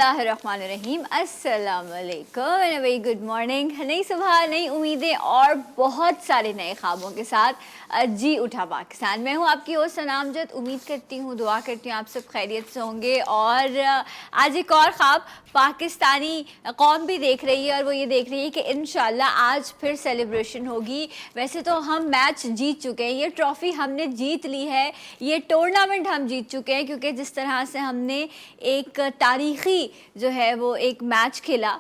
बिस्मिल्लाहिर्रहमानिर्रहीम, अस्सलाम वालेकुम एंड वेरी गुड मॉर्निंग। नई सुबह, नई उम्मीदें और बहुत सारे नए ख्वाबों के साथ जी उठा पाकिस्तान। मैं हूँ आपकी होस्ट सनामजद। उम्मीद करती हूँ, दुआ करती हूँ आप सब खैरियत से होंगे। और आज एक और ख्वाब पाकिस्तानी कौम भी देख रही है और वो ये देख रही है कि इंशाल्लाह आज फिर सेलिब्रेशन होगी। वैसे तो हम मैच जीत चुके हैं, ये ट्रॉफ़ी हमने जीत ली है, ये टूर्नामेंट हम जीत चुके हैं, क्योंकि जिस तरह से हमने एक तारीख़ी जो है वो एक मैच खेला,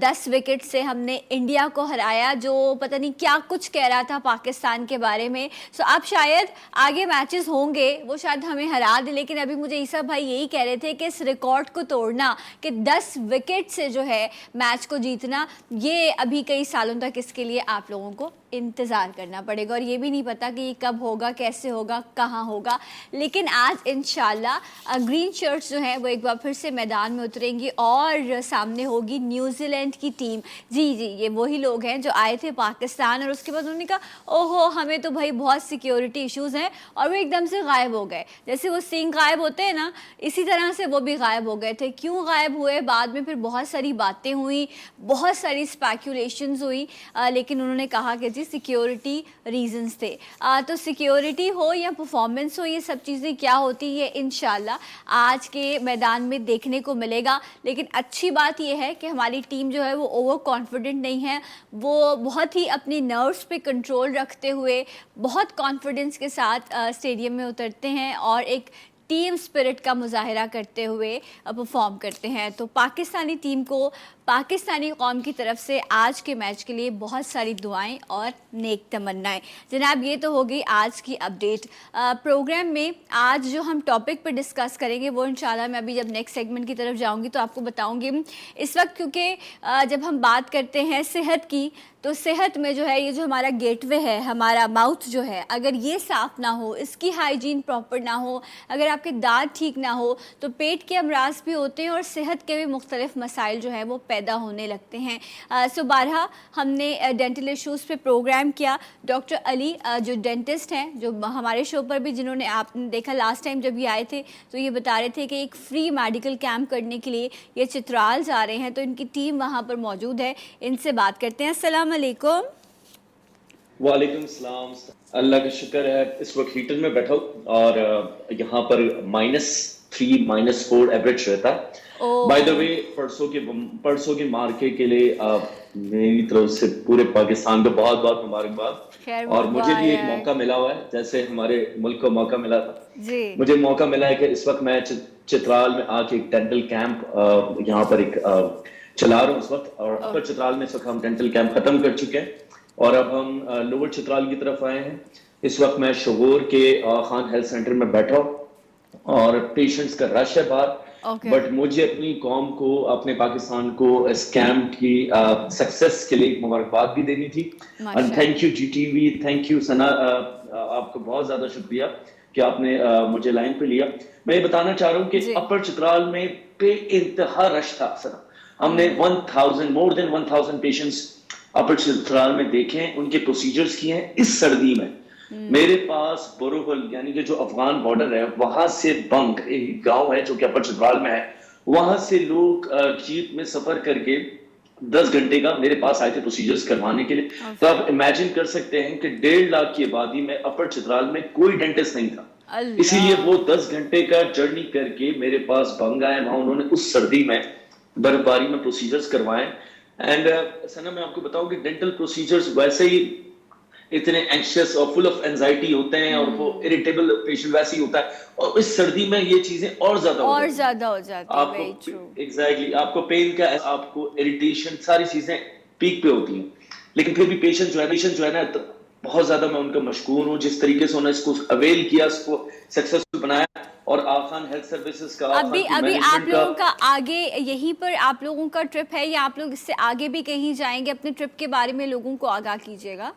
10 विकेट से हमने इंडिया को हराया, जो पता नहीं क्या कुछ कह रहा था पाकिस्तान के बारे में। सो अब शायद आगे मैचेस होंगे वो शायद हमें हरा दे, लेकिन अभी मुझे ईसा भाई यही कह रहे थे कि इस रिकॉर्ड को तोड़ना, कि 10 विकेट से जो है मैच को जीतना, ये अभी कई सालों तक इसके लिए आप लोगों को इंतज़ार करना पड़ेगा। और ये भी नहीं पता कि ये कब होगा, कैसे होगा, कहाँ होगा। लेकिन आज इंशाल्लाह ग्रीन शर्ट्स जो हैं वो एक बार फिर से मैदान में उतरेंगी और सामने होगी न्यूजीलैंड की टीम। जी, ये वही लोग हैं जो आए थे पाकिस्तान और उसके बाद उन्होंने कहा ओहो हमें तो भाई बहुत सिक्योरिटी इश्यूज़ हैं, और वो एकदम से गायब हो गए। जैसे वो सिंह गायब होते हैं ना, इसी तरह से वो भी गायब हो गए थे। क्यों गायब हुए, बाद में फिर बहुत सारी बातें हुई, बहुत सारी स्पेकुलेशंस हुई, लेकिन उन्होंने कहा कि जी सिक्योरिटी रीजंस थे। तो सिक्योरिटी हो या परफॉर्मेंस हो, ये सब चीज़ें क्या होती है इंशाल्लाह आज के मैदान में देखने को मिलेगा। लेकिन अच्छी बात यह है कि हमारी टीम जो है वो ओवर कॉन्फिडेंट नहीं है, वो बहुत ही अपनी नर्व्स पे कंट्रोल रखते हुए बहुत कॉन्फिडेंस के साथ स्टेडियम में उतरते हैं और एक टीम स्पिरिट का मुजाहरा करते हुए परफॉर्म करते हैं। तो पाकिस्तानी टीम को, पाकिस्तानी कौम की तरफ से आज के मैच के लिए बहुत सारी दुआएं और नेक तमन्नाएं। जनाब, ये तो हो गई आज की अपडेट। प्रोग्राम में आज जो हम टॉपिक पर डिस्कस करेंगे वो इंशाल्लाह मैं अभी जब नेक्स्ट सेगमेंट की तरफ जाऊंगी तो आपको बताऊंगी। इस वक्त क्योंकि जब हम बात करते हैं सेहत की, तो सेहत में जो है ये जो हमारा गेटवे है, हमारा माउथ जो है, अगर ये साफ़ ना हो, इसकी हाइजीन प्रॉपर ना हो, अगर आपके दांत ठीक ना हो, तो पेट के अमराज भी होते हैं और सेहत के भी मुख्तलिफ मसाइल जो हैं वो पैदा होने लगते हैं। सो बारहा हमने डेंटल इशूज़ पे प्रोग्राम किया। डॉक्टर अली जो डेंटिस्ट हैं, जो हमारे शो पर भी, जिन्होंने आपने देखा लास्ट टाइम जब ये आए थे, तो ये बता रहे थे कि एक फ्री मेडिकल कैंप करने के लिए ये चित्राल जा रहे हैं, तो इनकी टीम वहाँ पर मौजूद है। इनसे बात करते हैं। अस्सलाम वालेकुम। वालेकुम सलाम। अल्लाह का शुक्र है, इस वक्त हीटर में बैठा हूँ और यहाँ पर -3 -4 एवरेज रहता है। बाय द वे, परसों के मार्के के लिए मेरी तरफ से पूरे पाकिस्तान को बहुत बहुत मुबारकबाद। और मुझे भी एक मौका मिला हुआ है, जैसे हमारे मुल्क को मौका मिला था, मुझे मौका मिला है कि इस वक्त मैं चित्राल में आके एक डेंटल कैंप यहाँ पर एक चला रहा हूँ इस वक्त। और अपर चित्राल में इस वक्त हम डेंटल कैंप खत्म कर चुके हैं और अब हम लोअर चित्राल की तरफ आए हैं। इस वक्त मैं शगोर के खान हेल्थ सेंटर में बैठा हूँ और पेशेंट्स का रश है बाहर। बट मुझे अपनी कौम को, अपने पाकिस्तान को इस कैंप की सक्सेस के लिए मुबारकबाद भी देनी थी। And thank you GTV, thank you Sana, आपको बहुत ज्यादा शुक्रिया कि आपने मुझे लाइन पे लिया। मैं ये बताना चाह रहा हूँ कि अपर चित्राल में पे इंतहा रश था सना। हमने मोर देन 1000 पेशेंट्स अपर चित्राल में देखे हैं, उनके प्रोसीजर्स किए हैं इस सर्दी में। मेरे पास बोरोवल यानी कि जो अफगान बॉर्डर है, वहां से बंग एक गांव है जो कि अपर चित्राल में है, वहां से लोग जीप में सफर करके 10 घंटे का मेरे पास आए थे प्रोसीजर्स करवाने के लिए। तो आप इमेजिन कर सकते हैं कि 1.5 लाख की आबादी में अपर चित्राल में कोई डेंटिस्ट नहीं था, इसीलिए वो 10 घंटे का जर्नी करके मेरे पास बंग आए। वहां उन्होंने उस सर्दी में बर्फबारी में प्रोसीजर्स करवाए। एंड सना, मैं आपको बताऊं कि डेंटल प्रोसीजर्स वैसे ही इतने एंग्शियस और फुल ऑफ एंजाइटी होते हैं और वो इरिटेबल पेशेंट वैसे ही होता है, और इस सर्दी में ये चीजें और ज्यादा हो जाती है। आपको एग्जैक्टली आपको पेन का, आपको इरिटेशन, सारी चीजें पीक पे होती हैं। लेकिन फिर भी पेशेंट जो है ना, तो बहुत ज्यादा मैं उनका मशकूर हूँ जिस तरीके से उन्होंने इसको अवेल किया, इसको सक्सेसफुल बनाया। और आखान हेल्थ सर्विसेज का अभी आप लोगों का आगे यहीं पर आप लोगों का ट्रिप है, या आप लोग इससे आगे भी कहीं जाएंगे? अपने ट्रिप के बारे में लोगों को आगाह कीजिएगा।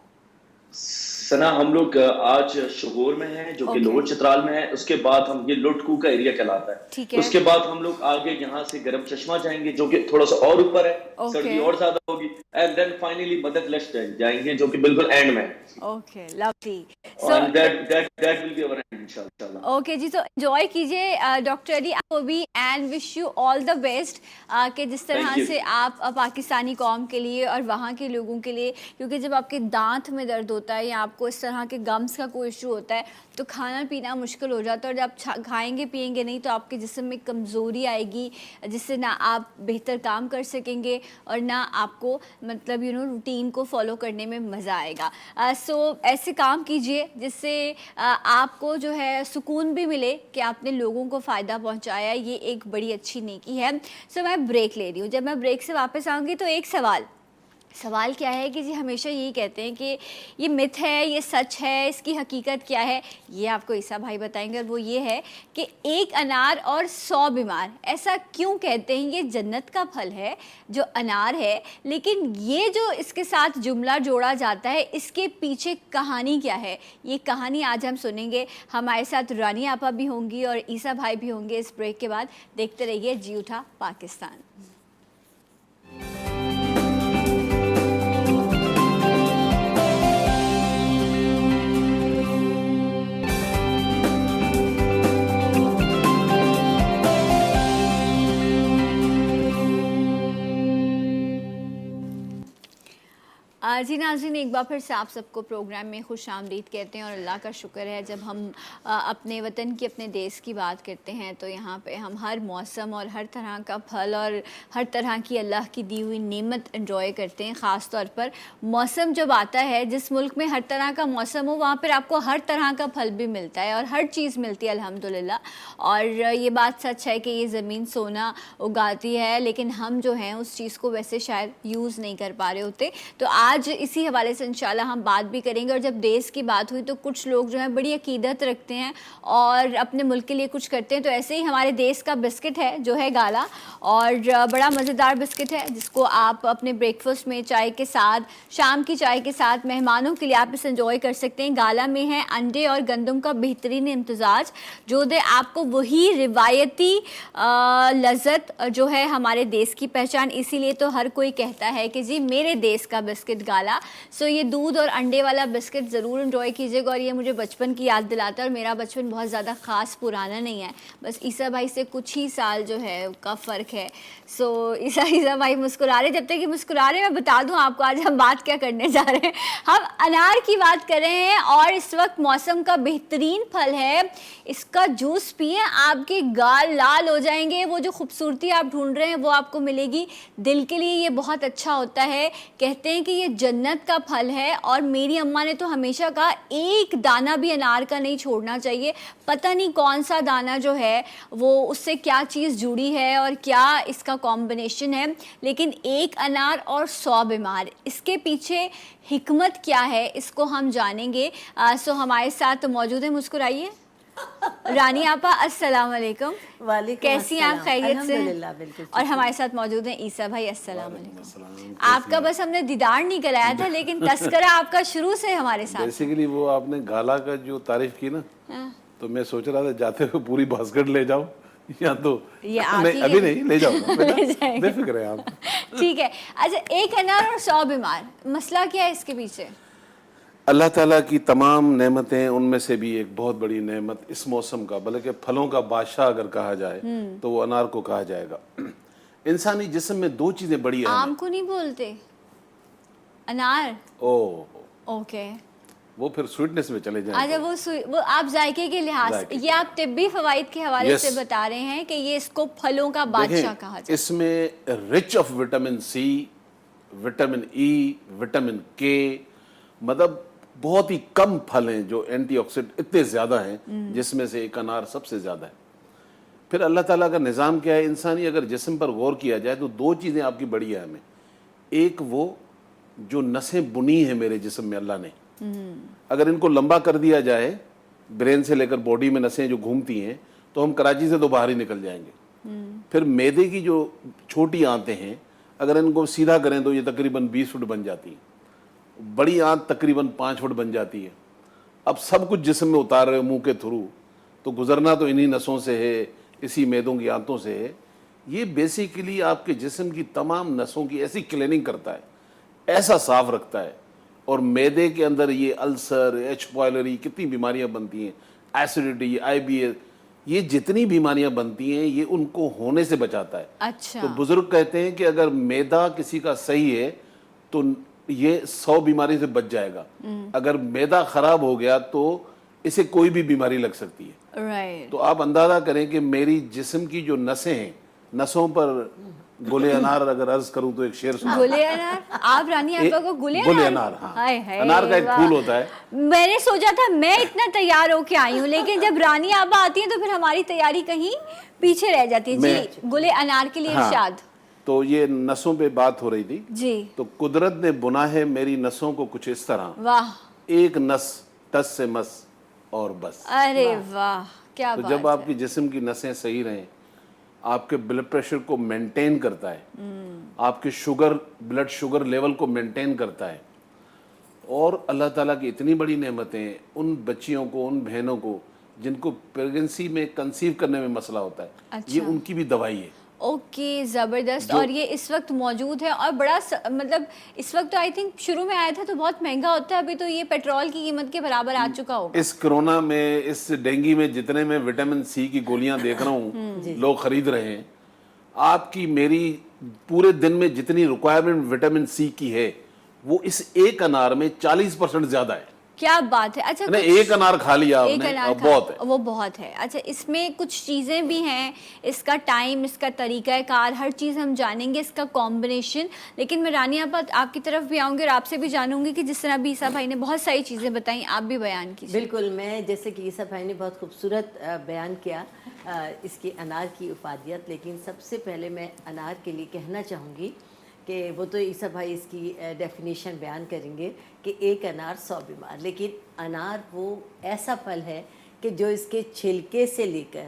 सना, हम लोग आज शोगोर में हैं जो कि ओके। लोअर चित्राल में है। उसके बाद हम, ये लुटकू का एरिया कहलाता ठीक है। है। उसके बाद हम लोग आगे यहाँ से गरम चश्मा जाएंगे जो कि थोड़ा सा और ऊपर है, ओके। सर्दी और ज्यादा होगी। एंड देन फाइनली मदद लश्त जाएंगे जो कि बिल्कुल एंड में है। Okay, lovely. So and that will be our and इंशाल्लाह। ओके जी, तो एंजॉय कीजिए डॉक्टर अली, आपको भी, and wish you all the best कि जिस तरह थैंक यू। से आप पाकिस्तानी कौम के लिए और वहाँ के लोगों के लिए, क्योंकि जब आपके दांत में दर्द होता है या आपको इस तरह के गम्स का कोई इशू होता है तो खाना पीना मुश्किल हो जाता है, और जब आप खाएंगे पिएंगे नहीं तो आपके जिस्म में कमज़ोरी आएगी, जिससे ना आप बेहतर काम कर सकेंगे और ना आपको मतलब रूटीन को फॉलो करने में मज़ा आएगा। सो ऐसे काम कीजिए जिससे आपको जो है सुकून भी मिले कि आपने लोगों को फ़ायदा पहुंचाया, ये एक बड़ी अच्छी नेकी है। सो मैं ब्रेक ले रही हूँ, जब मैं ब्रेक से वापस आऊँगी तो एक सवाल क्या है कि जी हमेशा यही कहते हैं कि ये मिथ है, ये सच है, इसकी हकीकत क्या है, ये आपको ईसा भाई बताएंगे। और वो ये है कि एक अनार और 100 बीमार, ऐसा क्यों कहते हैं? ये जन्नत का फल है जो अनार है, लेकिन ये जो इसके साथ जुमला जोड़ा जाता है, इसके पीछे कहानी क्या है, ये कहानी आज हम सुनेंगे। हमारे साथ रानी आपा भी होंगी और ईसा भाई भी होंगे इस ब्रेक के बाद। देखते रहिए जी उठा पाकिस्तान। जी नाज़रीन, एक बार फिर से आप सबको प्रोग्राम में खुश आमदीद कहते हैं और अल्लाह का शुक्र है जब हम अपने वतन की, अपने देश की बात करते हैं तो यहाँ पे हम हर मौसम और हर तरह का फल और हर तरह की अल्लाह की दी हुई नेमत एंजॉय करते हैं। ख़ास तौर पर मौसम जब आता है, जिस मुल्क में हर तरह का मौसम हो वहाँ पर आपको हर तरह का फल भी मिलता है और हर चीज़ मिलती है अल्हम्दुलिल्लाह। और ये बात सच है कि ये ज़मीन सोना उगाती है, लेकिन हम जो हैं उस चीज़ को वैसे शायद यूज़ नहीं कर पा रहे होते। तो आज इसी हवाले से इंशाल्लाह हम बात भी करेंगे। और जब देश की बात हुई तो कुछ लोग जो हैं बड़ी अकीदत रखते हैं और अपने मुल्क के लिए कुछ करते हैं। तो ऐसे ही हमारे देश का बिस्किट है जो है गाला, और बड़ा मज़ेदार बिस्किट है जिसको आप अपने ब्रेकफास्ट में चाय के साथ, शाम की चाय के साथ, मेहमानों के लिए आप इसे इंजॉय कर सकते हैं। गाला में है अंडे और गंदम का बेहतरीन इम्तजाज जो दे आपको वही रिवायती लज़्ज़त जो है हमारे देश की पहचान। इसीलिए तो हर कोई कहता है कि जी मेरे देश का बिस्किट गाला। सो ये दूध और अंडे वाला बिस्किट ज़रूर एंजॉय कीजिएगा। और ये मुझे बचपन की याद दिलाता है, और मेरा बचपन बहुत ज़्यादा ख़ास पुराना नहीं है, बस ईसा भाई से कुछ ही साल जो है का फ़र्क है। सो ईसा भाई मुस्कुरा रहे, जब तक कि मुस्कुरा रहे मैं बता दूं आपको आज हम बात क्या करने जा रहे हैं। हम अनार की बात कर रहे हैं और इस वक्त मौसम का बेहतरीन फल है। इसका जूस पिए, आपके गाल लाल हो जाएंगे, वो जो खूबसूरती आप ढूंढ रहे हैं वो आपको मिलेगी। दिल के लिए ये बहुत अच्छा होता है, कहते हैं कि ये जन्नत का फल है। और मेरी अम्मा ने तो हमेशा कहा एक दाना भी अनार का नहीं छोड़ना चाहिए। पता नहीं कौन सा दाना जो है वो उससे क्या चीज़ जुड़ी है और क्या इसका कॉम्बिनेशन है, लेकिन एक अनार और 100 बीमार, इसके पीछे हिकमत क्या है इसको हम जानेंगे। सो हमारे साथ मौजूद है, मुस्कुराइए रानी आपा, अस्सलाम वालेकुम। कैसी हैं आप? खैरियत से? बिल्कुल। और हमारे साथ मौजूद हैं ईसा भाई, अस्सलाम वालेकुम। आपका बस हमने दीदार नहीं कराया था, लेकिन तस्करा आपका शुरू से हमारे साथ। बेसिकली वो आपने गाला का जो तारीफ की ना, तो मैं सोच रहा था जाते हुए पूरी बास्केट ले जाओ या तो नहीं, अभी नहीं ले जाओ, बेफिक्र है आप। ठीक है। अच्छा, एक अनार और 100 बीमार, मसला क्या है इसके पीछे? अल्लाह ताला की तमाम नेमतें, उनमें से भी एक बहुत बड़ी नेमत इस मौसम का, बल्कि फलों का बादशाह अगर कहा जाए तो वो अनार को कहा जाएगा। इंसानी जिस्म में दो चीजें बड़ी अहम आम को नहीं बोलते, अनार। ओके, वो फिर स्वीटनेस में चले जाएंगे। अच्छा, वो आप जायके के लिहाज से, ये आप तिब्बी फवाइद के हवाले से बता रहे हैं कि ये इसको फलों का बादशाह कहा जाए। इसमें rich of vitamin C, vitamin E, vitamin K, मतलब बहुत ही कम फल हैं जो एंटीऑक्सीडेंट इतने ज़्यादा हैं, जिसमें से एक अनार सबसे ज़्यादा है। फिर अल्लाह ताला का निज़ाम क्या है, इंसानी अगर जिस्म पर गौर किया जाए तो दो चीज़ें आपकी बड़ी अहम हैं। एक वो जो नसें बुनी हैं मेरे जिस्म में अल्लाह ने, अगर इनको लंबा कर दिया जाए, ब्रेन से लेकर बॉडी में नसें जो घूमती हैं, तो हम कराची से तो बाहर ही निकल जाएंगे। फिर मैदे की जो छोटी आंतें हैं, अगर इनको सीधा करें तो ये तकरीबन 20 फुट बन जाती हैं। बड़ी आंत तकरीबन 5 फुट बन जाती है। अब सब कुछ जिस्म में उतार रहे हो मुंह के थ्रू, तो गुजरना तो इन्हीं नसों से है, इसी मैदों की आंतों से है। ये बेसिकली आपके जिस्म की तमाम नसों की ऐसी क्लीनिंग करता है, ऐसा साफ रखता है। और मैदे के अंदर ये अल्सर, एच पायलरी, कितनी बीमारियां बनती हैं, एसिडिटी, IBS, ये जितनी बीमारियां बनती हैं ये उनको होने से बचाता है। अच्छा। तो बुजुर्ग कहते हैं कि अगर मैदा किसी का सही है तो ये 100 बीमारी से बच जाएगा। अगर मैदा खराब हो गया तो इसे कोई भी बीमारी लग सकती है। राइट। तो आप अंदाजा करें कि मेरी जिस्म की जो नसें हैं, नसों पर गुले अनार अगर अर्ज करूं तो एक शेर सुना। गुले अनार? आप रानी आपा को गुले अनार, हाँ। हाय हाय, अनार का एक वाह। फूल होता है। मैंने सोचा था मैं इतना तैयार होके आई हूँ, लेकिन जब रानी आपा आती है तो फिर हमारी तैयारी कहीं पीछे रह जाती है। जी, गुले अनार के लिए हाँ, इरशाद। तो ये नसों पे बात हो रही थी जी। तो कुदरत ने बुना है मेरी नसों को कुछ इस तरह, वाह। एक नस टस से मस और बस। अरे वाह, क्या तो बात जब है। आपकी जिस्म की नसें सही रहें, आपके ब्लड प्रेशर को मेंटेन करता है, आपके ब्लड शुगर लेवल को मेंटेन करता है। और अल्लाह ताला की इतनी बड़ी नेमतें उन बच्चियों को, उन बहनों को जिनको प्रेगनेंसी में कंसीव करने में मसला होता है, अच्छा। ये उनकी भी दवाई है। ओके, ज़बरदस्त। और ये इस वक्त मौजूद है और बड़ा मतलब इस वक्त तो आई थिंक शुरू में आया था तो बहुत महंगा होता है, अभी तो ये पेट्रोल की कीमत के बराबर आ चुका होगा। इस कोरोना में, इस डेंगू में जितने मैं विटामिन सी की गोलियां देख रहा हूँ लोग खरीद रहे हैं, आपकी मेरी पूरे दिन में जितनी रिक्वायरमेंट विटामिन सी की है वो इस एक अनार में 40% ज्यादा है। क्या बात है। अच्छा, नहीं, एक अनार खा लिया एक आपने, अनार अब बहुत है। वो बहुत है। अच्छा, इसमें कुछ चीज़ें भी हैं, इसका टाइम, इसका तरीक़ाकार, हर चीज़ हम जानेंगे, इसका कॉम्बिनेशन। लेकिन मैं रानी आपा आपकी तरफ भी आऊँगी और आपसे भी जानूंगी कि जिस तरह भी ईसा भाई ने बहुत सारी चीज़ें बताई, आप भी बयान कीजिए। बिल्कुल, मैं जैसे कि ईसा भाई ने बहुत खूबसूरत बयान किया इसके अनार की इफादियत, लेकिन सबसे पहले मैं अनार के लिए कहना चाहूँगी कि वो तो ईसा भाई इसकी डेफिनेशन बयान करेंगे कि एक अनार 100 बीमार, लेकिन अनार वो ऐसा फल है कि जो इसके छिलके से लेकर,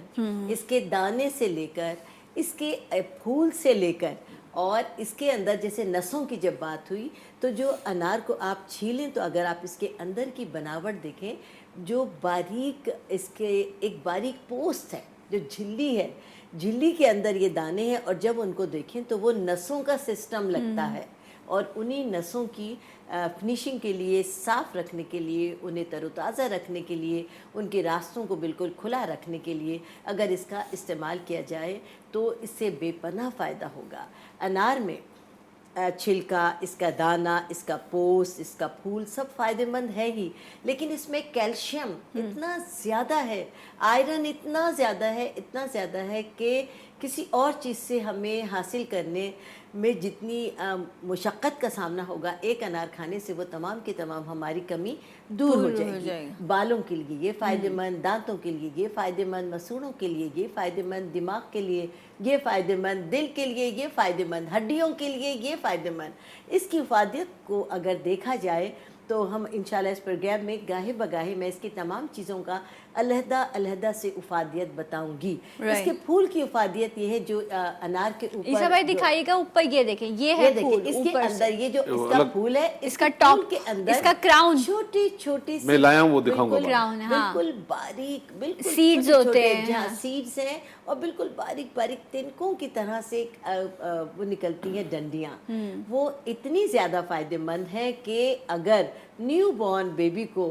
इसके दाने से लेकर, इसके फूल से लेकर और इसके अंदर जैसे नसों की जब बात हुई तो जो अनार को आप छीलें तो अगर आप इसके अंदर की बनावट देखें, जो बारीक इसके एक बारीक पोस्ट है, जो झिल्ली है, झिल्ली के अंदर ये दाने हैं और जब उनको देखें तो वो नसों का सिस्टम लगता है। और उन्हीं नसों की फिनिशिंग के लिए, साफ़ रखने के लिए, उन्हें तरोताज़ा रखने के लिए, उनके रास्तों को बिल्कुल खुला रखने के लिए अगर इसका इस्तेमाल किया जाए तो इससे बेपनाह फ़ायदा होगा। अनार में छिलका, इसका दाना, इसका पोस्ट, इसका फूल सब फ़ायदेमंद है ही, लेकिन इसमें कैल्शियम इतना ज़्यादा है, आयरन इतना ज़्यादा है, इतना ज़्यादा है कि किसी और चीज़ से हमें हासिल करने में जितनी मुशक्क़त का सामना होगा, एक अनार खाने से वो तमाम की तमाम हमारी कमी दूर हो जाएगी। बालों के लिए ये फ़ायदेमंद, दांतों के लिए ये फ़ायदेमंद, मसूड़ों के लिए ये फ़ायदेमंद, दिमाग के लिए ये फ़ायदेमंद, दिल के लिए ये फ़ायदेमंद, हड्डियों के लिए ये फ़ायदेमंद। इसकी इफ़ादियत को अगर देखा जाए तो हम इंशाल्लाह इस प्रोग्राम में गाहे बगाहे मैं इसकी तमाम चीज़ों का अलहदा से इफादियत बताऊंगी। इसके फूल की इफादियत ये है जो अनार के ऊपर, ईसा भाई दिखाइएगा ऊपर, ये देखें, ये है फूल, इसके अंदर ये जो इसका फूल है, इसका टॉप के अंदर इसका क्राउन, छोटी छोटी मैं लाया हूं वो दिखाऊंगा, क्राउन, हाँ, बिल्कुल बारीक, बिल्कुल सीड्स होते हैं, जहाँ सीड्स हैं और बिल्कुल बारीक बारीक तिनकों की तरह से वो निकलती हैं डंडियाँ। वो इतनी ज़्यादा फायदेमंद है कि अगर न्यू बॉर्न बेबी को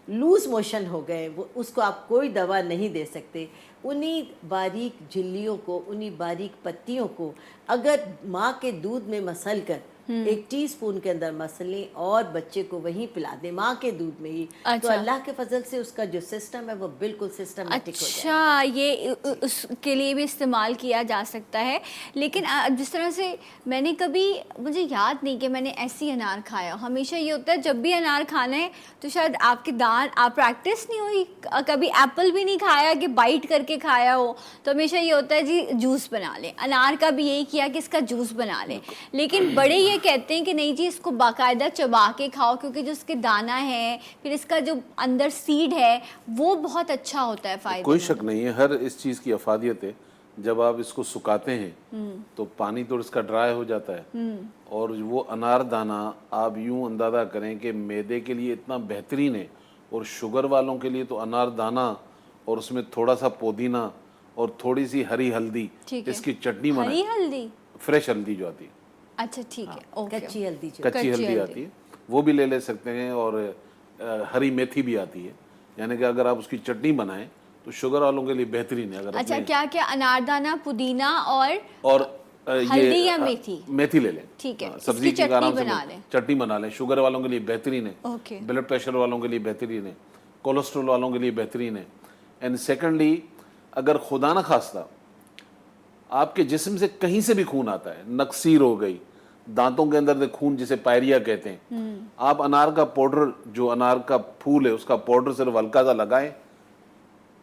लूज मोशन हो गए, वो उसको आप कोई दवा नहीं दे सकते। उन्हीं बारीक झिल्लियों को, उन्हीं बारीक पत्तियों को अगर माँ के दूध में मसल कर एक टीस्पून के अंदर मसलें और बच्चे को वहीं पिला दें माँ के दूध में ही, तो अल्लाह के फजल से उसका जो सिस्टम है वो बिल्कुल सिस्टमेटिक हो जाए। अच्छा, ये उसके लिए भी इस्तेमाल किया जा सकता है। लेकिन जिस तरह से मैंने कभी, मुझे याद नहीं कि मैंने ऐसी अनार खाया। हमेशा ये होता है जब भी अनार खाना है तो शायद आपके दांत, आप प्रैक्टिस नहीं हुई, कभी एप्पल भी नहीं खाया कि बाइट करके खाया हो, तो हमेशा ये होता है जी जूस बना लें। अनार का भी यही किया कि इसका जूस बना लें, लेकिन बड़े ये कहते हैं कि नहीं जी इसको बाकायदा चबा के खाओ, क्योंकि जो इसके दाना है, फिर इसका जो अंदर सीड है वो बहुत अच्छा होता है, फायदा। कोई शक नहीं है, हर इस चीज़ की अफादियत है। जब आप इसको सुखाते हैं तो पानी तो इसका ड्राई हो जाता है, और वो अनारदाना आप यूं अंदाजा करें कि मैदे के लिए इतना बेहतरीन है, और शुगर वालों के लिए तो अनारदाना और उसमें थोड़ा सा पुदीना और थोड़ी सी हरी हल्दी, ठीक है। इसकी चटनी हरी बनाए, हल्दी, फ्रेश हल्दी जो आती है, अच्छा ठीक है, ओके। कच्ची हल्दी जो कच्ची हल्दी आती है, वो भी ले सकते हैं, और हरी मेथी भी आती है। यानी कि अगर आप उसकी चटनी बनाएं तो शुगर वालों के लिए बेहतरीन है। अगर अच्छा, अपने- क्या क्या? अनारदाना, पुदीना और ये हल्दी या मेथी? मेथी ले लें, ठीक है, हाँ, इसकी सब्जी की चटनी आराम से बना लें। चटनी बना लें। शुगर वालों के लिए बेहतरीन है, ओके। ब्लड प्रेशर वालों के लिए बेहतरीन है, कोलेस्ट्रॉल वालों के लिए बेहतरीन है। एंड सेकेंडली, अगर खुदा न खास्ता आपके जिस्म से कहीं से भी खून आता है, नक्सीर हो गई, दांतों के अंदर से खून जिसे पायरिया कहते हैं, आप अनार का पाउडर, जो अनार का फूल है उसका पाउडर सिर्फ हल्का सा लगाएं,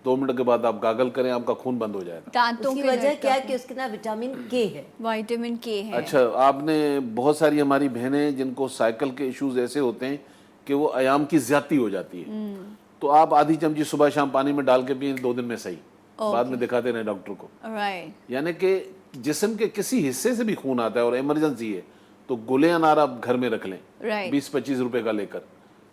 2 मिनट के बाद आप गागल करें, आपका खून बंद हो जाएगा। दांतों उसकी के वजह दर्द क्या का है कि उसके ना विटामिन के है। विटामिन के है। अच्छा, आपने बहुत सारी हमारी बहनें जिनको साइकिल के इश्यूज ऐसे होते हैं कि वो आयाम की ज्यादती हो जाती है, तो आप आधी चमची सुबह शाम पानी में डाल के पिए, 2 दिन में सही, बाद में दिखाते रहे डॉक्टर को। राइट, यानी कि जिस्म के किसी हिस्से से भी खून आता है और इमरजेंसी है तो गुले अनार आप घर में रख लें, राइट। 20-25 रुपए का लेकर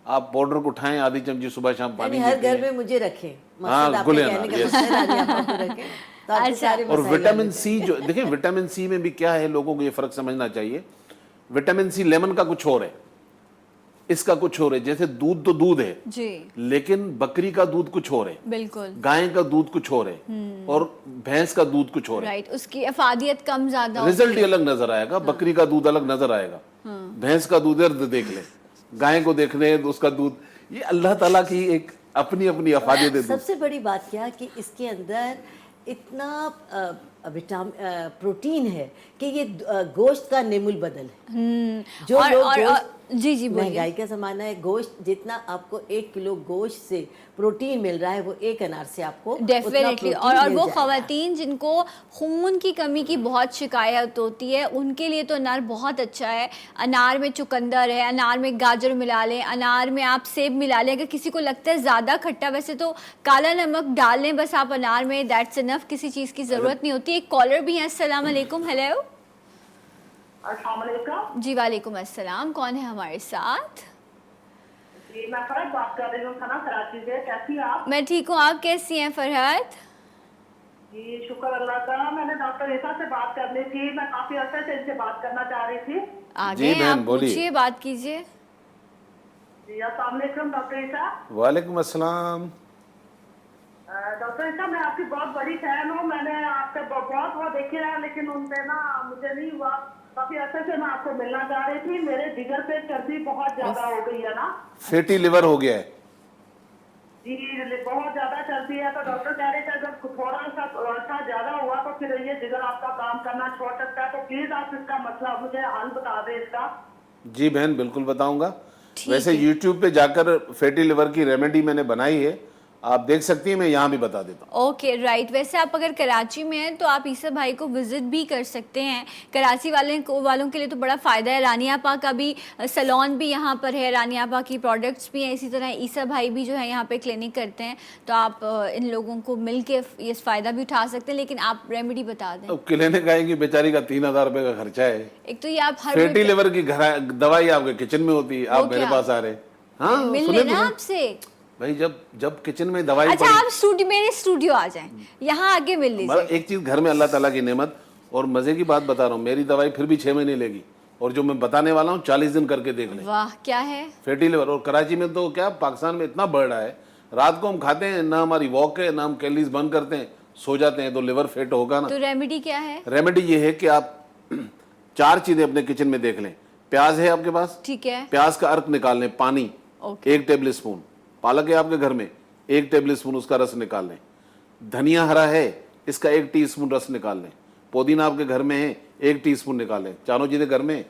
आप पाउडर को उठाएं, आधी चमची सुबह शाम पानी यानी हर में घर पिएं। में मुझे रखें, हाँ, मकसद आपके गुले कहने अनार, का yes। मकसद रानी आपा को रखें, तो आपके अच्छा। सारे और मसाइल विटामिन हल हो सी जो देखिए, विटामिन सी में भी क्या है, लोगों को ये फर्क समझना चाहिए। विटामिन सी लेमन का कुछ और है, इसका कुछ और है। जैसे दूध तो दूध है, जी लेकिन बकरी का दूध कुछ और है, बिल्कुल, गाय का दूध कुछ और है, और भैंस का दूध कुछ और है। राइट। उसकी अफादियत कम ज्यादा होती रिजल्ट ही है। अलग नजर आएगा। बकरी का दूध अलग नजर आएगा, भैंस का दूध इधर देख ले, गाय को देख ले तो उसका दूध, ये अल्लाह ताला की एक अपनी अपनी अफादियत है। सबसे बड़ी बात क्या कि इसके अंदर इतना प्रोटीन है कि ये गोश्त का नेमुल बदल है। जो और, लोग और, गोश्त, और जी जी बोलिए। महंगाई का ज़माना है, गोश्त जितना आपको 1 किलो गोश्त से प्रोटीन मिल रहा है वो एक अनार से आपको उतना डेफिनेटली। प्रोटीन और मिल वो जाएगा। खवातीन जिनको खून की कमी की बहुत शिकायत होती है, उनके लिए तो अनार बहुत अच्छा है। अनार में चुकंदर है, अनार में गाजर मिला लें, अनार में आप सेब मिला लें। अगर किसी को लगता है ज़्यादा खट्टा, वैसे तो काला नमक डाल लें बस आप अनार में, दैट्स इनफ, किसी चीज़ की ज़रूरत नहीं होती। एक कॉलर भी है, अस्सलाम वालेकुम। हेलो अस्सलाम वालेकुम। जी, वालेकुम अस्सलाम। कौन है हमारे साथ? जी मैं फरहत बात कर रही हूँ थाना कराची से। कैसी हैं आप? मैं ठीक हूँ, आप कैसी हैं फरहत? जी शुक्र अल्लाह का। मैंने डॉक्टर ईसा से बात करनी थी, मैं काफी अर्से से इनसे बात करना चाह रही थी। आगे जी बहन, आप बोलिए। पूछिए, बात कीजिए। जी अस्सलाम वालेकुम डॉक्टर ईसा। वालेकुम अस्सलाम। डॉक्टर ईसा, मैं आपकी बहुत बड़ी फैन हूँ। मैंने आपके बहुत वो देखे हैं, लेकिन उनसे ना मुझे नहीं हुआ। काफी अर्से से मैं आपको मिलना चाह रही थी। मेरे जिगर पे चर्बी बहुत ज्यादा हो गई है ना। फैटी लिवर हो गया है। जी बहुत ज्यादा चर्बी है, तो डॉक्टर कह रहे थे अगर थोड़ा सा ज्यादा हुआ तो फिर ये जिगर आपका काम करना छोड़ सकता है। तो प्लीज आप इसका मसला मुझे हल बता दें इसका। जी बहन, बिल्कुल बताऊंगा। ठीक वैसे है। YouTube पे जाकर फैटी लिवर की रेमेडी मैंने बनाई है, आप देख सकती हैं, मैं यहाँ भी बता देता हूँ। Okay right. वैसे आप अगर कराची में हैं तो आप ईसा भाई को विजिट भी कर सकते हैं। कराची वालों के लिए तो बड़ा फ़ायदा है। रानी आपा का भी सैलून भी यहाँ पर है, रानी आपा की प्रोडक्ट्स भी हैं, इसी तरह ईसा भाई भी जो है यहाँ पे क्लिनिक करते हैं। तो आप इन लोगों को मिल के ये फ़ायदा भी उठा सकते हैं। लेकिन आप रेमेडी बता दें। अब क्लिनिक आएगी, बेचारी का 3000 रुपए का खर्चा है। एक तो ये आप हर फैटी लिवर की दवाई आपके किचन में होती है, आप मेरे क्या? पास आ रहे। हाँ, मिल सुने तो लेना सही। आपसे। भाई जब किचन में दवाई अच्छा, पड़ी- आप मेरे स्टूडियो आ जाएं, यहाँ आके मिल लीजिए। मतलब एक चीज घर में अल्लाह ताला की नेमत। और मजे की बात बता रहा हूँ, मेरी दवाई फिर भी 6 महीने लेगी, और जो मैं बताने वाला हूँ 40 दिन करके देख लें। वाह, क्या है? Fatty liver. और कराची में तो क्या, पाकिस्तान में इतना बढ़ रहा है, रात को हम खाते हैं ना, हमारी वॉक है ना, हम कैलोरीज बर्न करते हैं, सो जाते हैं, तो लिवर फेट होगा ना। तो रेमेडी क्या है? रेमेडी ये है कि आप 4 चीजें अपने किचन में देख लें। प्याज है आपके पास, ठीक है। प्याज का अर्क निकाल लें, पानी ओके। 1 table spoon. पालक है आपके घर में, 1 टेबल स्पून उसका रस निकाल लें। धनिया हरा है, इसका 1 टीस्पून रस निकाल लें। पुदीना आपके घर में है, 1 टीस्पून निकाल लें। चारों चीजें घर में,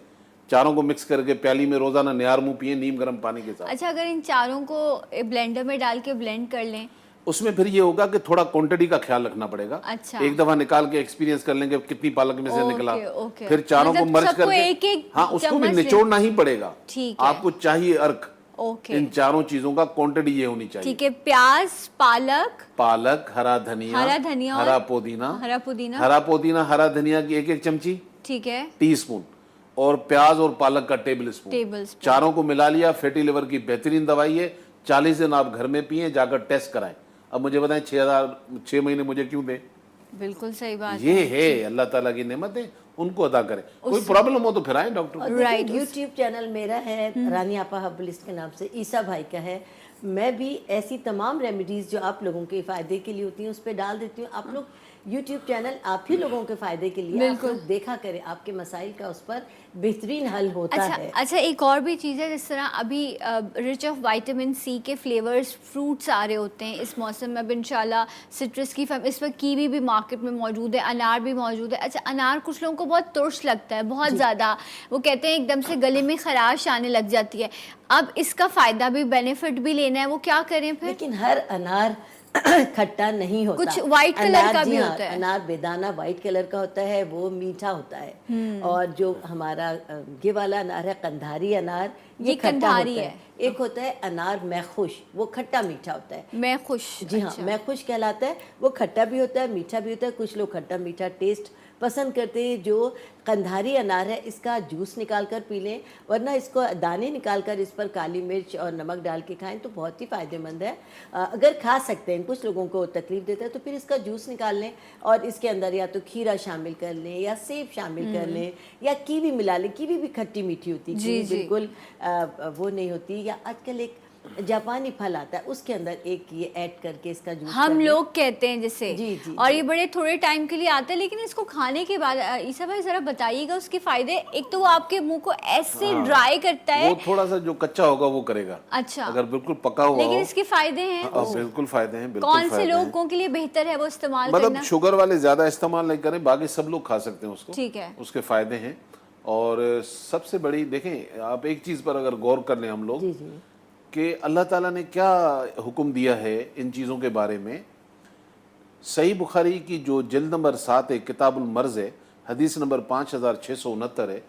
चारों को मिक्स करके प्याली में रोजाना निहार मुंह पिए नीम गर्म पानी के साथ। अच्छा, अगर इन चारों को ब्लेंडर में डाल के ब्लेंड कर लें, उसमें फिर ये होगा कि थोड़ा क्वांटिटी का ख्याल रखना पड़ेगा। अच्छा। एक दफा निकाल के एक्सपीरियंस कर लेंगे कितनी पालक में से ओके, निकला। ओके। फिर चारों को मतलब मर्ज सबको करके, एक-एक हाँ, उसको भी चम्मच ले- निचोड़ना ही पड़ेगा। ठीक है। आपको चाहिए अर्क, ओके इन चारों चीजों का क्वांटिटी ये होनी चाहिए। ठीक है, प्याज, पालक, हरा धनिया, और हरा पुदीना, हरा धनिया की 1-1 चमची, ठीक है, टीस्पून, और प्याज और पालक का टेबल स्पून, टेबलस्पून। चारों को मिला लिया। फैटी लिवर की बेहतरीन दवाई है। 40 दिन आप घर में पिए, जाकर टेस्ट कराएं। अब मुझे बताएं 6 महीने मुझे क्यों दें? बिल्कुल सही बात ये है अल्लाह ताला की नेमत है, उनको अदा करें। कोई प्रॉब्लम हो तो फिर आए डॉक्टर को। राइट। यूट्यूब चैनल मेरा है रानी आपा हर्बलिस्ट के नाम से, ईसा भाई का है। मैं भी ऐसी तमाम रेमेडीज जो आप लोगों के फायदे के लिए होती हैं उस पर डाल देती हूँ। आप लोग यूट्यूब चैनल आप ही लोगों के फायदे के लिए आप लोग देखा करें, आपके मसाइल का उस पर बेहतरीन हल होता है। अच्छा, एक और भी चीज़ है, जिस तरह अभी रिच ऑफ विटामिन सी के फ्लेवर्स फ्रूट्स आ रहे होते हैं इस मौसम में। अब इंशाल्लाह सिट्रस की इस वक्त कीवी भी मार्केट में मौजूद है, अनार भी मौजूद है। अच्छा, अनार कुछ लोगों को बहुत तुर्श लगता है, बहुत ज़्यादा, वो कहते हैं एकदम से गले में खराश आने लग जाती है। अब इसका फ़ायदा भी, बेनिफिट भी लेना है, वो क्या करें फिर? लेकिन हर अनार खट्टा नहीं होता, कुछ व्हाइट कलर का भी होता है। अनार बेदाना व्हाइट कलर का होता है, वो मीठा होता है। और जो हमारा ये वाला अनार है कंधारी अनार, ये खट्टा होता है। एक होता है अनार मैखुश, वो खट्टा मीठा होता है। मैखुश, जी हाँ, मैखुश कहलाता है। वो खट्टा भी होता है, मीठा भी होता है। कुछ लोग खट्टा मीठा टेस्ट पसंद करते हैं। जो कंधारी अनार है इसका जूस निकाल कर पी लें, वरना इसको दाने निकाल कर इस पर काली मिर्च और नमक डाल के खाएं तो बहुत ही फ़ायदेमंद है। अगर खा सकते हैं, कुछ लोगों को तकलीफ देता है तो फिर इसका जूस निकाल लें और इसके अंदर या तो खीरा शामिल कर लें या सेब शामिल कर लें या कीवी मिला लें। कीवी भी खट्टी मीठी होती है, कीवी बिल्कुल वो नहीं होती। या आजकल एक जापानी फल आता है, उसके अंदर एक ये ऐड करके इसका जूस हम लोग कहते हैं जिसे, जी, और ये बड़े थोड़े टाइम के लिए आता है। लेकिन इसको खाने के बाद ईसा भाई जरा बताइएगा उसके फायदे। एक तो वो आपके मुंह को ऐसे ड्राई करता है, वो थोड़ा सा जो कच्चा होगा वो करेगा। अच्छा, अगर बिल्कुल पका हुआ लेकिन हो, इसके फायदे हैं। बिल्कुल फायदे हैं। बिल्कुल कौन से लोगों के लिए बेहतर है वो इस्तेमाल मतलब करना? शुगर वाले ज्यादा इस्तेमाल नहीं करें, बाकी सब लोग खा सकते हैं उसको। ठीक है, उसके फायदे हैं। और सबसे बड़ी देखें आप, एक चीज पर अगर गौर कर लें हम लोग कि अल्लाह ताला ने क्या हुक्म दिया है इन चीज़ों के बारे में। सही बुखारी की जो जिल्द नंबर 7 है, किताबुल मर्ज़ है, हदीस नंबर 5669 है।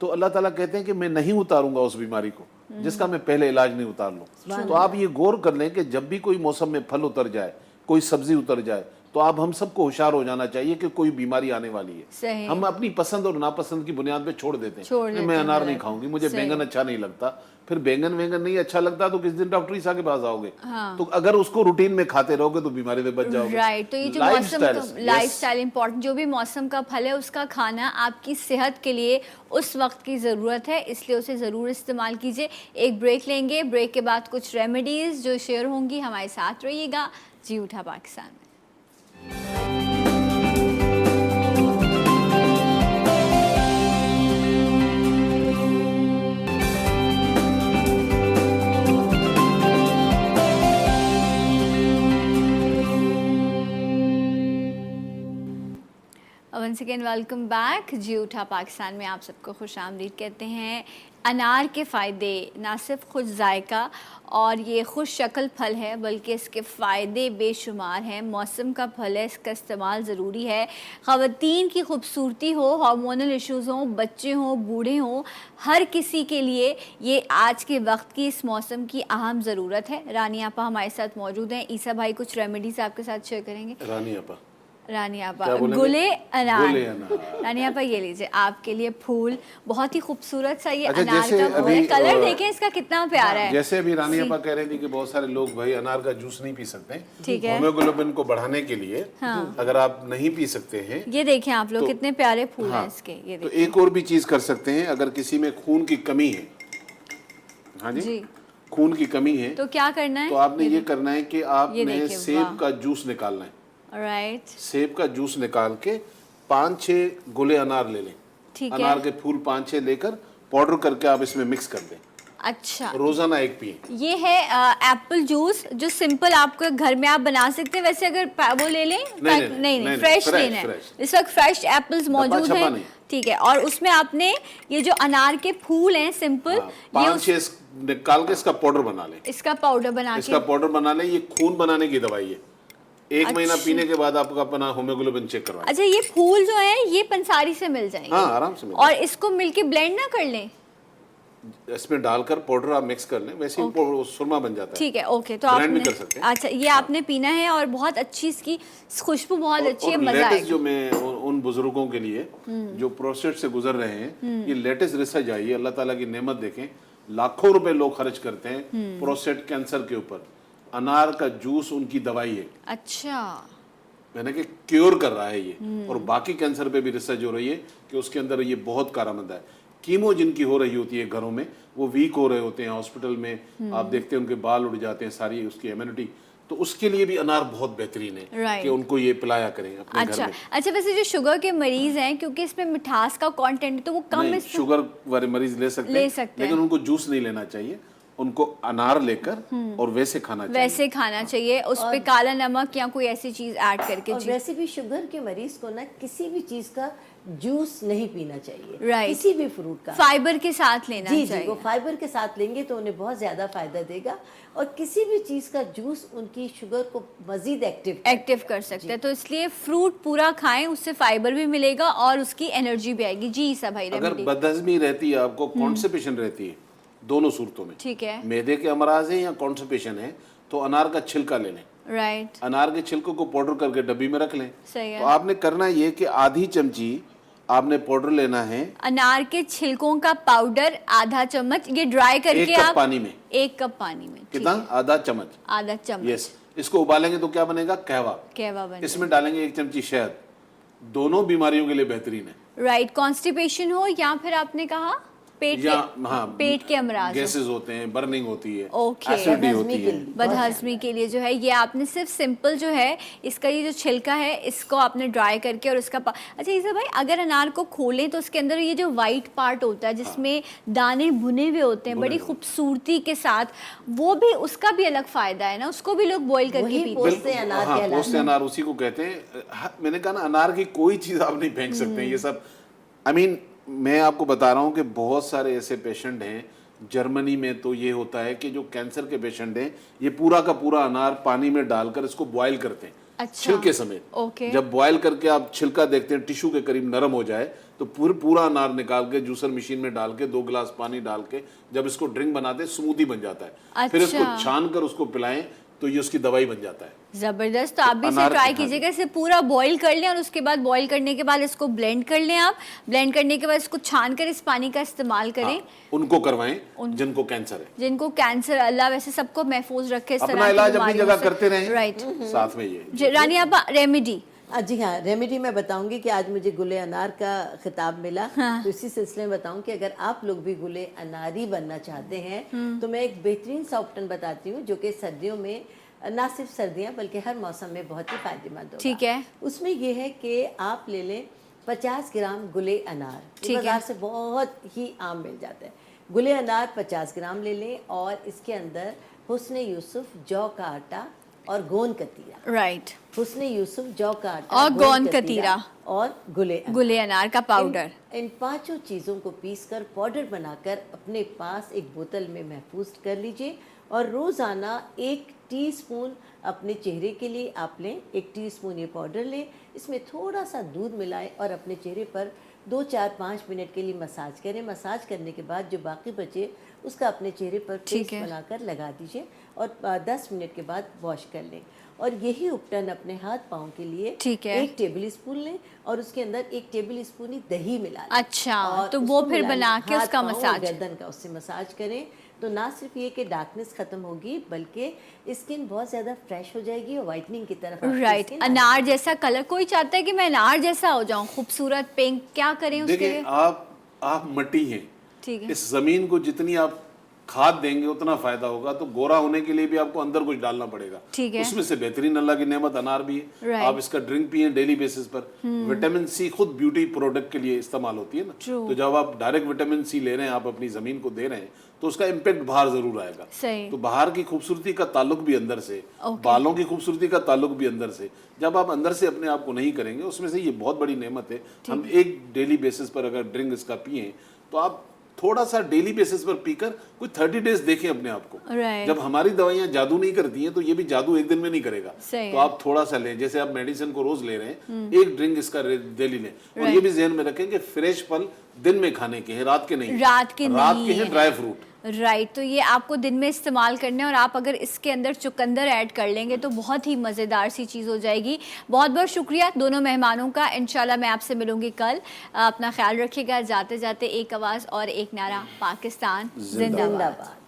तो अल्लाह ताला कहते हैं कि मैं नहीं उतारूंगा उस बीमारी को जिसका मैं पहले इलाज नहीं उतार लूँ। तो आप ये गौर कर लें कि जब भी कोई मौसम में फल उतर जाए, कोई सब्जी उतर जाए, तो आप हम सबको होशियार हो जाना चाहिए कि कोई बीमारी आने वाली है। सही। हम अपनी पसंद और नापसंद की बुनियाद पे छोड़ देते हैं। मैं अनार नहीं खाऊंगी, मुझे बैंगन अच्छा नहीं लगता। फिर बैंगन नहीं अच्छा लगता तो किस दिन डॉक्टर ईसा के पास आओगे। तो अगर उसको रूटीन में खाते रहोगे तो बीमारी से बच जाओगे। राइट। तो ये जो मौसम, लाइफस्टाइल इंपॉर्टेंट, जो भी मौसम का फल है उसका खाना आपकी सेहत के लिए उस वक्त की ज़रूरत है, इसलिए उसे ज़रूर इस्तेमाल कीजिए। एक ब्रेक लेंगे, ब्रेक के बाद कुछ रेमेडीज़ जो शेयर होंगी, हमारे साथ रहिएगा। जी उठा पाकिस्तान में। Once again welcome back. जी उठा पाकिस्तान में आप सबको खुश आमदीद कहते हैं। अनार के फ़ायदे ना सिर्फ खुश जायका और ये खुश शक्ल फल है, बल्कि इसके फ़ायदे बेशुमार हैं। मौसम का फल है, इसका इस्तेमाल ज़रूरी है। ख़वातीन की खूबसूरती हो, हार्मोनल इश्यूज़ हों, बच्चे हों, बूढ़े हों, हर किसी के लिए ये आज के वक्त की, इस मौसम की अहम ज़रूरत है। रानी आपा हमारे साथ मौजूद हैं। ईसा भाई कुछ रेमेडीज़ आपके साथ शेयर करेंगे। रानी आपा गुले अनार। रानी आपा ये लीजिए आपके लिए फूल, बहुत ही खूबसूरत सा ये अनार का फूल है। कलर देखें इसका कितना प्यारा है। जैसे अभी रानी आपा कह रही थी कि बहुत सारे लोग भाई अनार का जूस नहीं पी सकते, ठीक है, हीमोग्लोबिन को बढ़ाने के लिए अगर आप नहीं पी सकते हैं, ये देखें आप लोग कितने प्यारे फूल हैं इसके। ये तो एक और भी चीज कर सकते हैं। अगर किसी में खून की कमी है, हाँ जी, खून की कमी है, तो क्या करना है? तो आपने ये करना है कि आपने सेब का जूस निकालना है। राइट। सेब का जूस निकाल के 5-6 गोले अनार ले लें। ठीक है। अनार के फूल 5-6 लेकर पाउडर करके आप इसमें मिक्स कर दें। अच्छा, रोजाना एक पिए। ये है एप्पल जूस जो सिंपल आपको घर में आप बना सकते हैं। वैसे अगर वो ले लें, नहीं, फ्रेश लेना है। इस वक्त फ्रेश एप्पल्स मौजूद हैं, ठीक है। और उसमें आपने ये जो अनार के फूल हैं सिंपल, 5-6 निकाल के इसका पाउडर बना लें। इसका पाउडर बना लें। ये खून बनाने की दवाई है। एक महीना पीने के बाद आपका अपना हीमोग्लोबिन चेक करवाएं। अच्छा, ये फूल जो है ये पंसारी से मिल जाएंगे? हाँ, आराम से मिल और इसको मिलके ब्लेंड ना कर लें? इसमें डालकर पाउडर आप मिक्स कर लें, वैसे ही वो सुरमा बन जाता है। ठीक है, ओके। तो ब्लेंड भी आपने कर सकते हैं। अच्छा, ये आपने पीना है और बहुत अच्छी इसकी खुशबू बहुत अच्छी है, और मजा लेटेस्ट आएगा। जो मैं उन बुजुर्गों के लिए जो प्रोसेस से गुजर रहे हैं, ये लेटेस्ट रिसर्च आई है, अल्लाह ताला की नेमत देखें, लाखों रुपए लोग खर्च करते हैं प्रोस्टेट कैंसर के ऊपर। अनार का जूस उनकी दवाई है, अच्छा, मैंने कि क्योर कर रहा है ये। और बाकी कैंसर पे भी रिसर्च हो रही है कि उसके अंदर ये बहुत कारआमद है। कीमो जिनकी हो रही होती है घरों में, वो वीक हो रहे होते हैं, हॉस्पिटल में आप देखते हैं उनके बाल उड़ जाते हैं, सारी उसकी इम्यूनिटी, तो उसके लिए भी अनार बहुत बेहतरीन है Right. कि उनको ये पिलाया करें अपने घर अच्छा। में। अच्छा, वैसे जो शुगर के मरीज हैं, क्योंकि इसमें मिठास का कंटेंट तो वो कम नहीं, इसमें शुगर वाले मरीज ले सकते ले हैं, सकते हैं। लेकिन उनको जूस नहीं लेना चाहिए, उनको अनार लेकर और वैसे खाना चाहिए। वैसे खाना चाहिए, उस पे काला नमक या कोई ऐसी चीज ऐड करके। और जी, वैसे भी शुगर के मरीज को ना किसी भी चीज का जूस नहीं पीना चाहिए, Right. किसी भी फ्रूट का। फाइबर के साथ लेना जी जी, चाहिए। वो फाइबर के साथ लेंगे तो उन्हें बहुत ज्यादा फायदा देगा। और किसी भी चीज का जूस उनकी शुगर को मजीद एक्टिव कर सकते हैं, तो इसलिए फ्रूट पूरा खाएं, उससे फाइबर भी मिलेगा और उसकी एनर्जी भी आएगी। जी ईसा भाई, अगर रेमेडी। बदहजमी रहती है, आपको कॉन्स्टिपेशन रहती है, दोनों सूरतों में, ठीक है, मैदे के अमराज है या कॉन्स्टिपेशन है, तो अनार का छिलका ले लें। राइट, अनार के छिलकों को पाउडर करके डब्बी में रख लें। सही है। तो आपने करना ये कि आधी चमची आपने पाउडर लेना है, अनार के छिलकों का पाउडर आधा चम्मच, ये ड्राई करके 1 कप आप पानी में। 1 कप पानी में, ठीक कितना? है, आधा चम्मच। आधा चम्मच यस, इसको उबालेंगे तो क्या बनेगा? कहवा। कहवा बन इसमें डालेंगे 1 चमची शहद। दोनों बीमारियों के लिए बेहतरीन है। राइट, कॉन्स्टिपेशन हो या फिर आपने कहा पेट या के, हाँ, पेट के अमराज हो। गैसेस होते हैं, बर्निंग होती है, ओके। एसिडिटी बदहजमी होती के है। लिए। बदहजमी के लिए जो है, ये आपने सिर्फ सिंपल जो है इसका ये जो छिलका है इसको आपने ड्राई करके और उसका अच्छा ईसा भाई, अगर अनार को खोलें तो उसके अंदर ये जो वाइट पार्ट होता है जिसमें दाने भुने हुए होते हैं बड़ी खूबसूरती के साथ, वो भी, उसका भी अलग फायदा है ना, उसको भी लोग बॉईल करके वही पीते हैं। पोस्ते अनार हाँ, कहलाते पोस्ते अनार उसी को कहते हैं। मैंने कहा ना, अनार की कोई चीज आप नहीं फेंक सकते हैं, ये सब। आई मीन, मैं आपको बता रहा हूँ कि बहुत सारे ऐसे पेशेंट हैं जर्मनी में, तो ये होता है कि जो कैंसर के पेशेंट हैं, ये पूरा का पूरा अनार पानी में डालकर इसको बॉईल करते हैं, अच्छा, छिलके समेत। ओके। जब बॉईल करके आप छिलका देखते हैं टिश्यू के करीब नरम हो जाए, तो पूरा अनार निकाल के जूसर मशीन में डाल के 2 गिलास पानी डाल के जब इसको ड्रिंक बनाते हैं, स्मूदी बन जाता है। फिर इसको अच्छा। छान कर उसको पिलाएं तो ये उसकी दवाई बन जाता है। जबरदस्त, तो आप भी इसे अनार ट्राई हाँ। कीजिएगा। इसे पूरा बॉईल कर लें और उसके बाद बॉईल करने के बाद इसको ब्लेंड कर लें। आप ब्लेंड करने के बाद इसको छान कर इस पानी का इस्तेमाल करें। हाँ, उनको करवाएं जिनको कैंसर है। जिनको कैंसर, अल्लाह वैसे सबको महफूज रखे इस तरह अपना की इलाज अपनी बीमारियों जगह से। करते रहें, राइट। साथ में ये रानी आपा, रेमेडी। जी हाँ, रेमेडी मैं बताऊंगी कि आज मुझे गुले अनार का खिताब मिला। तो इसी सिलसिले में बताऊं कि अगर आप लोग भी गुले अनारी बनना चाहते हैं तो मैं एक बेहतरीन सा ऑप्शन बताती हूँ जो कि सर्दियों में, ना सिर्फ सर्दियाँ बल्कि हर मौसम में बहुत ही फायदेमंद होगा। ठीक है। उसमें ये है कि आप ले लें 50 ग्राम गुले अनार, ठीक है। बाजार से बहुत ही आम मिल जाता है। गुले अनार 50 ग्राम ले लें और इसके अंदर हुस्न यूसुफ, जौ का आटा और गोंद कतीरा। राइट, हुस्न यूसुफ, जौ का आटा और गोंद कतीरा और गुले अनार। गुले अनार का पाउडर। इन पांचों चीज़ों को पीसकर पाउडर बनाकर अपने पास एक बोतल में महफूज कर लीजिए और रोज़ाना 1 टीस्पून अपने चेहरे के लिए आप लें। 1 टीस्पून ये पाउडर लें, इसमें थोड़ा सा दूध मिलाएं और अपने चेहरे पर 2, 4, 5 मिनट के लिए मसाज करें। मसाज करने के बाद जो बाकी बचे उसका अपने चेहरे पर पेस्ट बनाकर लगा दीजिए और 10 मिनट के बाद वॉश कर लें। और यही उपटन अपने हाथ पाँव के लिए ठीक है। 1 टेबल स्पून लें और उसके अंदर 1 टेबल स्पून ही दही मिला लें। अच्छा, और तो वो उसको फिर मिला बना लें। के हाथ, उसका पाँव और मसाज। गर्दन का उससे मसाज करें तो ना सिर्फ ये कि डार्कनेस खत्म होगी बल्कि स्किन बहुत ज्यादा फ्रेश हो जाएगी और वाइटनिंग की तरफ आपकी राइट, skin अनार जैसा कलर। कोई चाहता है कि मैं अनार जैसा हो जाऊं, खूबसूरत पिंक, क्या करें उसके देखिए, लिए? आप मट्टी हैं, ठीक है। इस जमीन को जितनी आप खाद देंगे उतना फायदा होगा। तो गोरा होने के लिए भी आपको अंदर कुछ डालना पड़ेगा। ठीक है। उसमें से बेहतरीन अल्लाह की नेमत अनार भी है। Right. आप इसका ड्रिंक पिए डेली बेसिस पर। विटामिन सी खुद ब्यूटी प्रोडक्ट के लिए इस्तेमाल होती है ना। True. तो जब आप डायरेक्ट विटामिन सी ले रहे हैं, आप अपनी जमीन को दे रहे हैं, तो उसका इम्पेक्ट बाहर जरूर आएगा। सही। तो बाहर की खूबसूरती का ताल्लुक भी अंदर से, बालों की खूबसूरती का ताल्लुक भी अंदर से। जब आप अंदर से अपने आप को नहीं करेंगे, उसमें से ये बहुत बड़ी नेमत है। हम एक डेली बेसिस पर अगर ड्रिंक इसका पिए तो आप थोड़ा सा डेली बेसिस पर पीकर कोई 30 डेज देखें अपने आप को। Right. जब हमारी दवाइयां जादू नहीं करती हैं तो ये भी जादू एक दिन में नहीं करेगा। सही तो है। आप थोड़ा सा लें, जैसे आप मेडिसिन को रोज ले रहे हैं, एक ड्रिंक इसका डेली लें। और ये भी ध्यान में रखें कि फ्रेश फल दिन में खाने के हैं, रात के नहीं। रात के नहीं हैं ड्राई फ्रूट। राइट, तो ये आपको दिन में इस्तेमाल करने हैं और आप अगर इसके अंदर चुकंदर ऐड कर लेंगे तो बहुत ही मज़ेदार सी चीज़ हो जाएगी। बहुत बहुत शुक्रिया दोनों मेहमानों का। इंशाल्लाह मैं आपसे मिलूंगी कल। अपना ख्याल रखिएगा। जाते जाते एक आवाज़ और एक नारा, पाकिस्तान जिंदाबाद। जिंदाबाद।